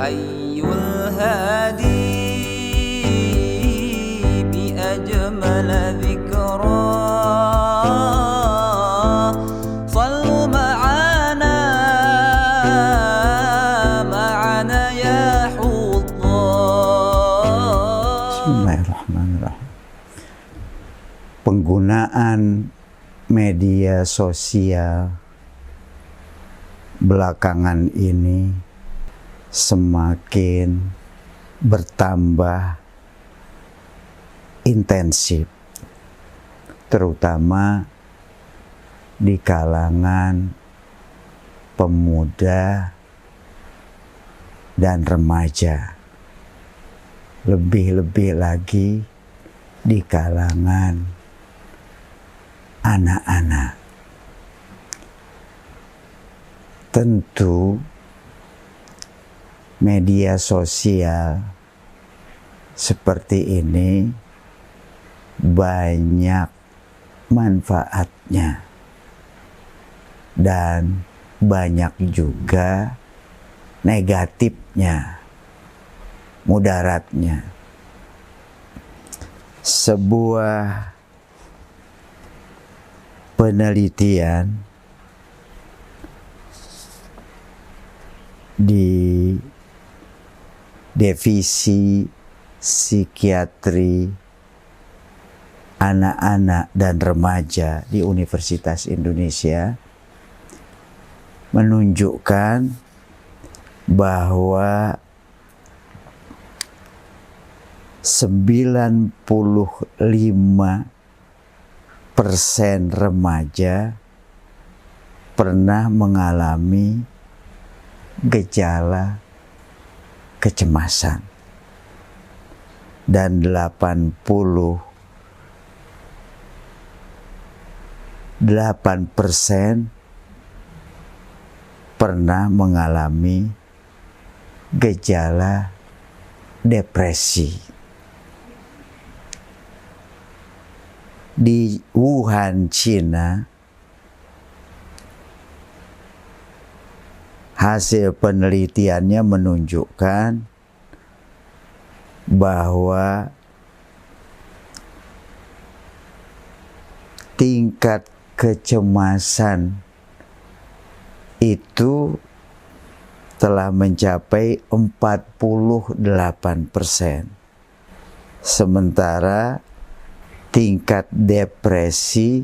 حي الهادي بأجمل ذكرى صلوا معنا يا حضار. Bismillahirrahmanirrahim. Penggunaan media sosial belakangan ini semakin bertambah intensif, terutama di kalangan pemuda dan remaja, lebih-lebih lagi di kalangan anak-anak. Tentu media sosial seperti ini banyak manfaatnya dan banyak juga negatifnya, mudaratnya. Sebuah penelitian di divisi psikiatri anak-anak dan remaja di Universitas Indonesia menunjukkan bahwa 95% remaja pernah mengalami gejala kecemasan dan 88% pernah mengalami gejala depresi. Di Wuhan, China, hasil penelitiannya menunjukkan bahwa tingkat kecemasan itu telah mencapai 48%. Sementara tingkat depresi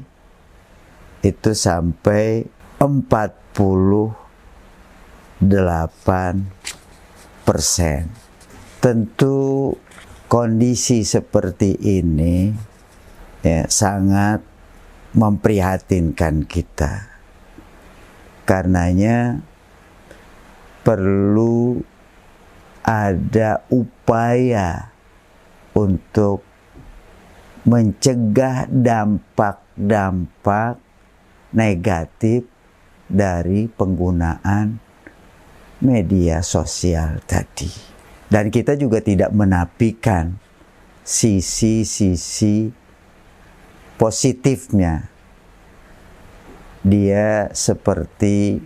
itu sampai 48%. Tentu kondisi seperti ini sangat memprihatinkan kita. Karenanya perlu ada upaya untuk mencegah dampak-dampak negatif dari penggunaan media sosial tadi. Dan kita juga tidak menafikan sisi-sisi positifnya. Dia seperti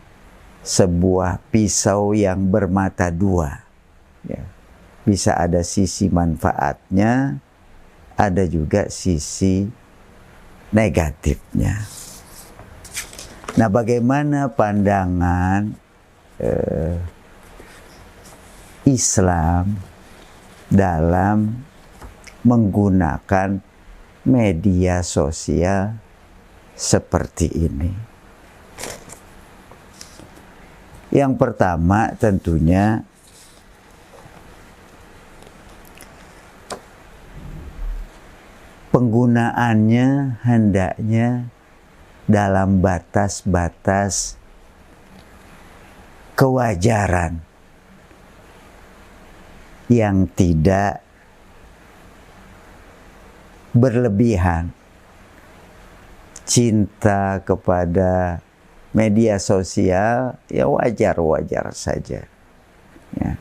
sebuah pisau yang bermata dua. Ya. Bisa ada sisi manfaatnya, ada juga sisi negatifnya. Nah, bagaimana pandangan Islam dalam menggunakan media sosial seperti ini? Yang pertama tentunya penggunaannya hendaknya dalam batas-batas kewajaran yang tidak berlebihan. Cinta kepada media sosial ya wajar-wajar saja. Ya.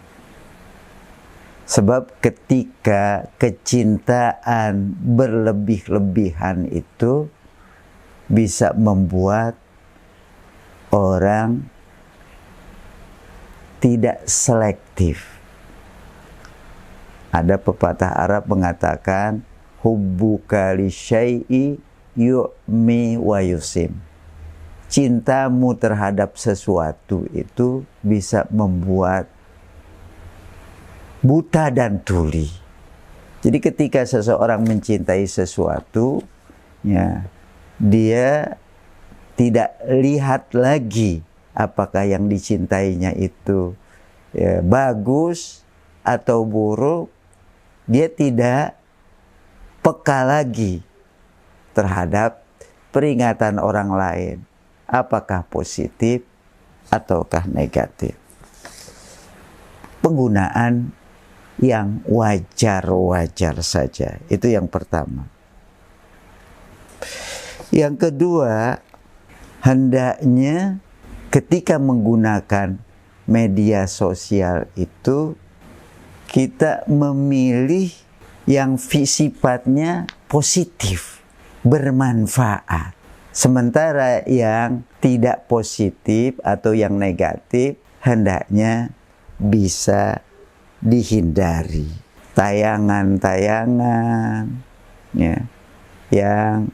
Sebab ketika kecintaan berlebih-lebihan itu bisa membuat orang tidak selektif Ada pepatah Arab mengatakan, hubbuka li syai'i yu'mi wa yusim. Cintamu terhadap sesuatu itu bisa membuat buta dan tuli. Jadi ketika seseorang mencintai sesuatu, ya, dia tidak lihat lagi apakah yang dicintainya itu ya, bagus atau buruk. Dia tidak peka lagi terhadap peringatan orang lain, apakah positif ataukah negatif. Penggunaan yang wajar-wajar saja, itu yang pertama. Yang kedua, hendaknya ketika menggunakan media sosial itu kita memilih yang sifatnya positif, bermanfaat. Sementara yang tidak positif atau yang negatif hendaknya bisa dihindari. Tayangan-tayangan ya, yang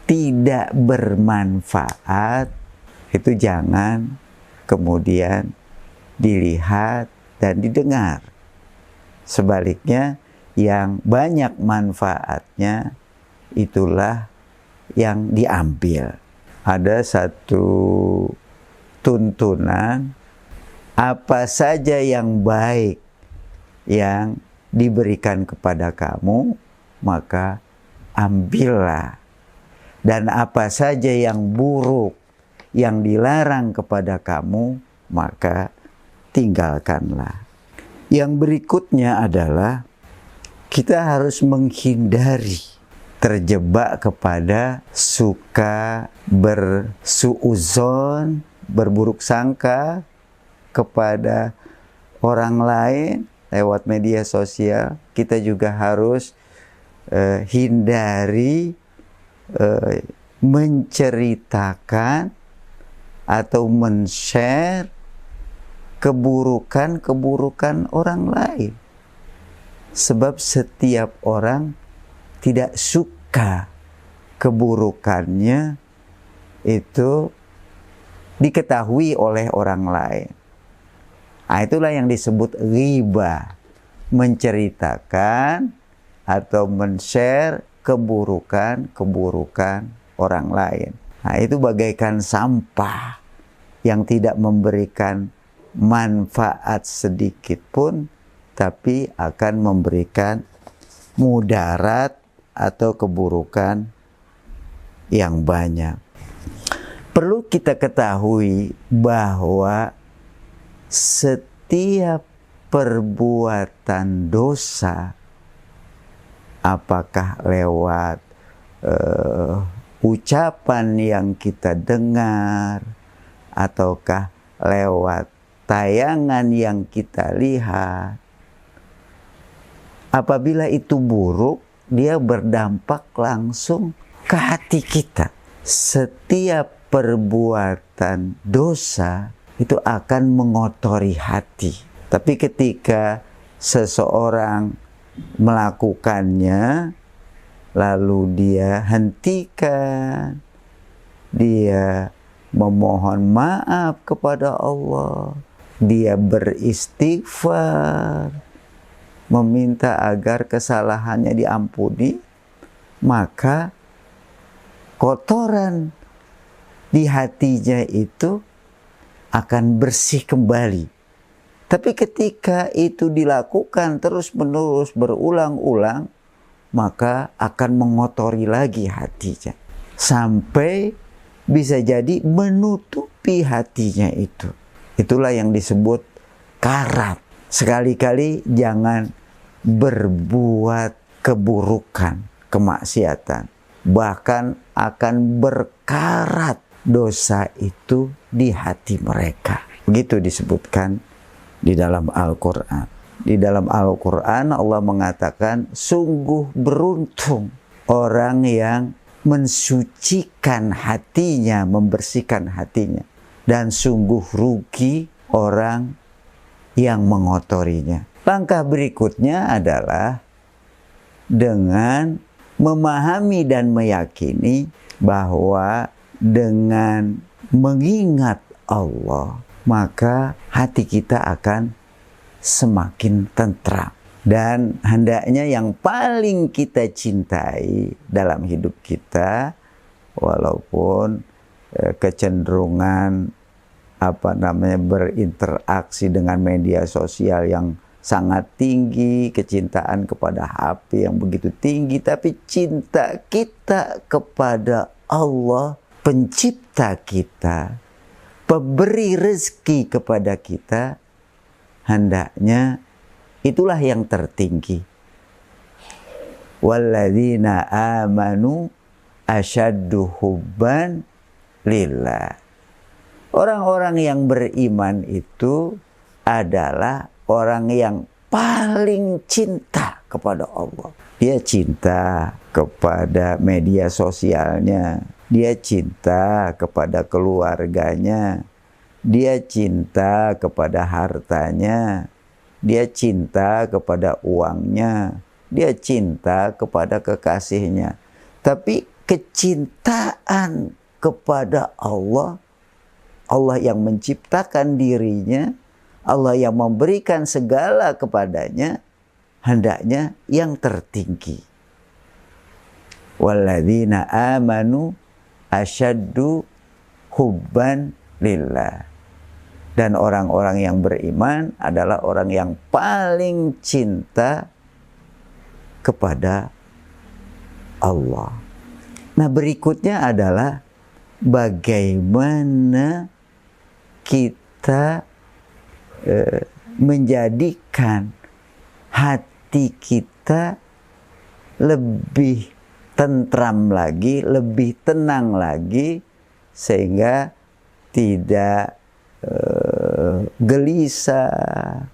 tidak bermanfaat itu jangan kemudian dilihat dan didengar. Sebaliknya yang banyak manfaatnya itulah yang diambil. Ada satu tuntunan, apa saja yang baik yang diberikan kepada kamu, maka ambillah. Dan apa saja yang buruk yang dilarang kepada kamu, maka tinggalkanlah. Yang berikutnya adalah kita harus menghindari terjebak kepada suka bersuuzon, berburuk sangka kepada orang lain lewat media sosial. Kita juga harus hindari menceritakan atau men-share keburukan-keburukan orang lain. Sebab setiap orang tidak suka keburukannya itu diketahui oleh orang lain. Nah, itulah yang disebut ghibah, menceritakan atau men-share keburukan-keburukan orang lain. Nah, itu bagaikan sampah yang tidak memberikan manfaat sedikit pun, tapi akan memberikan mudarat atau keburukan yang banyak. Perlu kita ketahui bahwa setiap perbuatan dosa, apakah lewat ucapan yang kita dengar, ataukah lewat tayangan yang kita lihat, apabila itu buruk, dia berdampak langsung ke hati kita. Setiap perbuatan dosa itu akan mengotori hati. Tapi ketika seseorang melakukannya, lalu dia hentikan, dia memohon maaf kepada Allah, dia beristighfar, meminta agar kesalahannya diampuni, maka kotoran di hatinya itu akan bersih kembali. Tapi ketika itu dilakukan terus-menerus berulang-ulang, maka akan mengotori lagi hatinya. Sampai bisa jadi menutupi hatinya itu. Itulah yang disebut karat. Sekali-kali jangan berbuat keburukan, kemaksiatan. Bahkan akan berkarat dosa itu di hati mereka. Begitu disebutkan di dalam Al-Quran. Di dalam Al-Quran Allah mengatakan, sungguh beruntung orang yang mensucikan hatinya, membersihkan hatinya. Dan sungguh rugi orang yang mengotorinya. Langkah berikutnya adalah dengan memahami dan meyakini bahwa dengan mengingat Allah, maka hati kita akan semakin tentram. Dan hendaknya yang paling kita cintai dalam hidup kita, walaupun kecenderungan berinteraksi dengan media sosial yang sangat tinggi, kecintaan kepada HP yang begitu tinggi, tapi cinta kita kepada Allah, pencipta kita, pemberi rezeki kepada kita, hendaknya itulah yang tertinggi. Walladzina amanu asyaddu hubban lillah. Orang-orang yang beriman itu adalah orang yang paling cinta kepada Allah. Dia cinta kepada media sosialnya, dia cinta kepada keluarganya, dia cinta kepada hartanya, dia cinta kepada uangnya, dia cinta kepada kekasihnya. Tapi kecintaan kepada Allah, Allah yang menciptakan dirinya, Allah yang memberikan segala kepadanya, hendaknya yang tertinggi. Walladzina amanu asyaddu hubban lillah. Dan orang-orang yang beriman adalah orang yang paling cinta kepada Allah. Nah, berikutnya adalah bagaimana kita menjadikan hati kita lebih tentram lagi, lebih tenang lagi, sehingga tidak gelisah,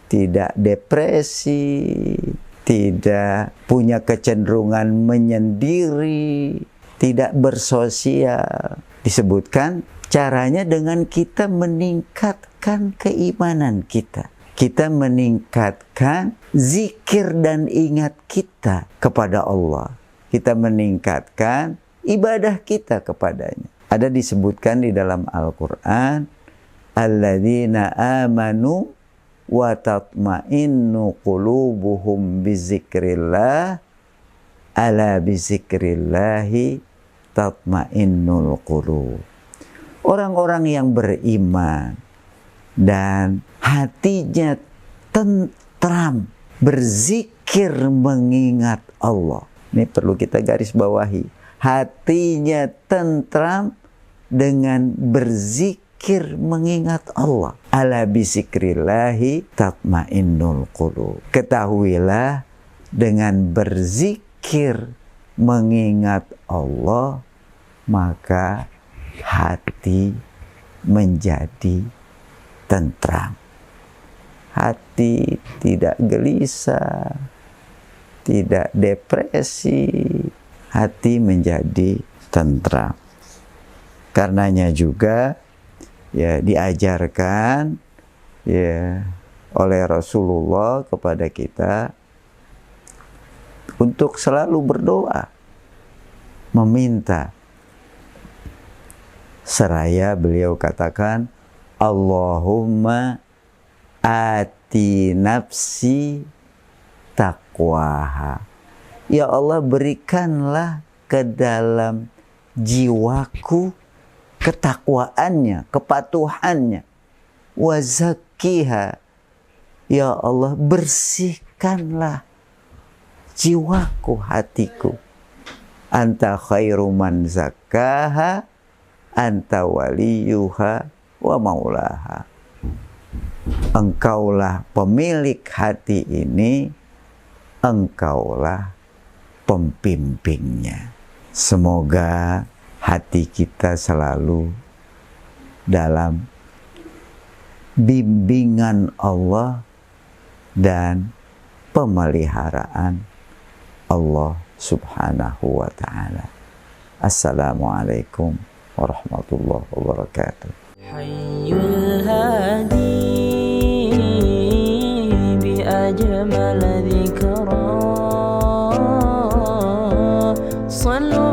tidak depresi, tidak punya kecenderungan menyendiri, tidak bersosial. Disebutkan caranya dengan kita meningkatkan keimanan kita. Kita meningkatkan zikir dan ingat kita kepada Allah. Kita meningkatkan ibadah kita kepadanya. Ada disebutkan di dalam Al-Quran, alladzina amanu wa tatma'innu qulubuhum bizikrillah, ala bizikrillahi tatma'innul qulub. Orang-orang yang beriman dan hatinya tentram, berzikir mengingat Allah. Ini perlu kita garis bawahi. Hatinya tentram dengan berzikir mengingat Allah. Ala bizikrillahi tatmainnul qulub. Ketahuilah dengan berzikir mengingat Allah, maka hati menjadi tentram. Hati tidak gelisah, tidak depresi, hati menjadi tentram. Karenanya juga ya diajarkan ya oleh Rasulullah kepada kita untuk selalu berdoa, meminta. Seraya beliau katakan, Allahumma ati nafsi taqwaha. Ya Allah, berikanlah ke dalam jiwaku ketakwaannya, kepatuhannya. Wa zakkiha. Ya Allah, bersihkanlah jiwaku, hatiku. Anta khairu man zakkaha, anta waliyuha wa maulaha. Engkaulah pemilik hati ini, engkaulah pembimbingnya. Semoga hati kita selalu dalam bimbingan Allah dan pemeliharaan Allah Subhanahu wa ta'ala. Assalamualaikum warahmatullahi wabarakatuh. Hayyul Hadi أجمل ذكرى صلوا